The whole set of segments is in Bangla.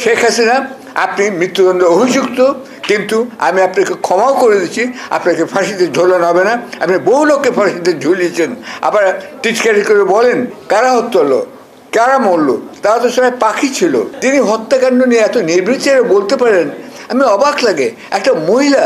শেখ হাসিনা, আপনি মৃত্যুদণ্ডে অভিযুক্ত, কিন্তু আমি আপনাকে ক্ষমাও করে দিচ্ছি, আপনাকে ফাঁসিতে ঝোলানো হবে না। আপনি বহু লোককে ফাঁসিতে ঝুলিয়েছেন, আবার টিচকারি করে বলেন কারা হত্যা হলো, কারা মরলো, তারা তো সবাই পাখি ছিল। তিনি হত্যাকাণ্ড নিয়ে এত নির্বিচারে বলতে পারেন, আমি অবাক লাগে। একটা মহিলা,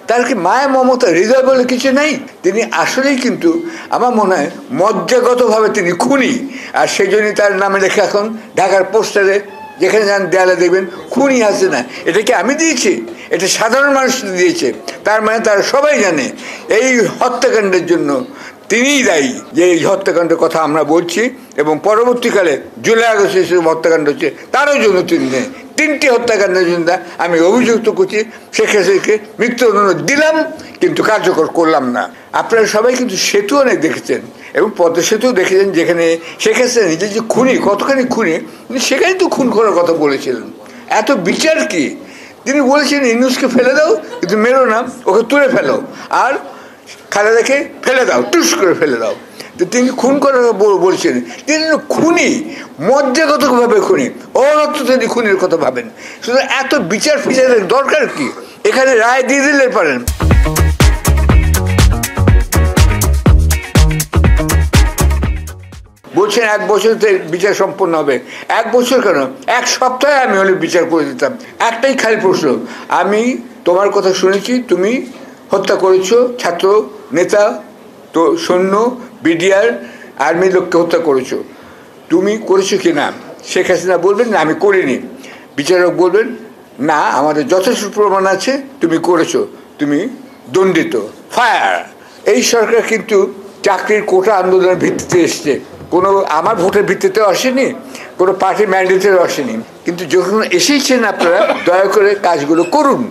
তার কি মায়া মমতা হৃদয় বলে কিছু নেই? তিনি আসলেই কিন্তু আমার মনে হয় মজ্জাগতভাবে তিনি খুনি, আর সেই জন্যই তার নামে লেখা এখন ঢাকার পোস্টারে যেখানে যান দেয়ালে দেখবেন খুনি হাসিনা। এটা কি আমি দিয়েছি? এটা সাধারণ মানুষ দিয়েছে। তার মানে তারা সবাই জানে এই হত্যাকাণ্ডের জন্য তিনিই দায়ী, যে এই হত্যাকাণ্ডের কথা আমরা বলছি। এবং পরবর্তীকালে জুলাই আগস্টে হত্যাকাণ্ড হচ্ছে, তারও জন্য তিনটি হত্যাকাণ্ডের জন্য আমি অভিযুক্ত করছি। শেখ হাসিনাকে মৃত্যুদণ্ড দিলাম, কিন্তু কার্যকর করলাম না। আপনারা সবাই কিন্তু সেতু অনেক দেখেছেন, এবং পদ্মা সেতু দেখেছেন, যেখানে শেখ হাসিনা নিজে যে খুনি, কতখানি খুনি, সেখানে তো খুন করার কথা বলেছিলেন। এত বিচার কি? তিনি বলেছেন ইউনূসকে ফেলে দাও, কিন্তু মেরো না, ওকে তুলে ফেলো, আর খালেদাকে ফেলে দাও, টুস করে ফেলে দাও। তো তিনি খুন করার বলছেন, তিনি খুনি, মজ্জাগতভাবে খুনি, অনর্থ তিনি খুনির কথা ভাবেন। সুতরাং এত বিচার ফিচারের দরকার কি? এখানে রায় দিয়ে দিলে পারেন। বলছেন 1 বছরতে বিচার সম্পন্ন হবে। 1 বছর কেন, 1 সপ্তাহে আমি হলে বিচার করে দিতাম। একটাই খালি প্রশ্ন, আমি তোমার কথা শুনেছি, তুমি হত্যা করেছো ছাত্র নেতা, তো সৈন্য, বিডিআর, আর্মি লোককে হত্যা করেছো, তুমি করেছো কি না? শেখ হাসিনা বলবেন না আমি করিনি, বিচারক বলবেন না আমাদের যথেষ্ট প্রমাণ আছে তুমি করেছো, তুমি দণ্ডিত, ফায়ার। এই সরকার কিন্তু চাকরির কোটা আন্দোলনের ভিত্তিতে এসছে, কোনো আমার ভোটের ভিত্তিতেও আসেনি, কোনো পার্টি ম্যান্ডেটেও আসেনি। কিন্তু যখন এসেইছেন আপনারা, দয়া করে কাজগুলো করুন।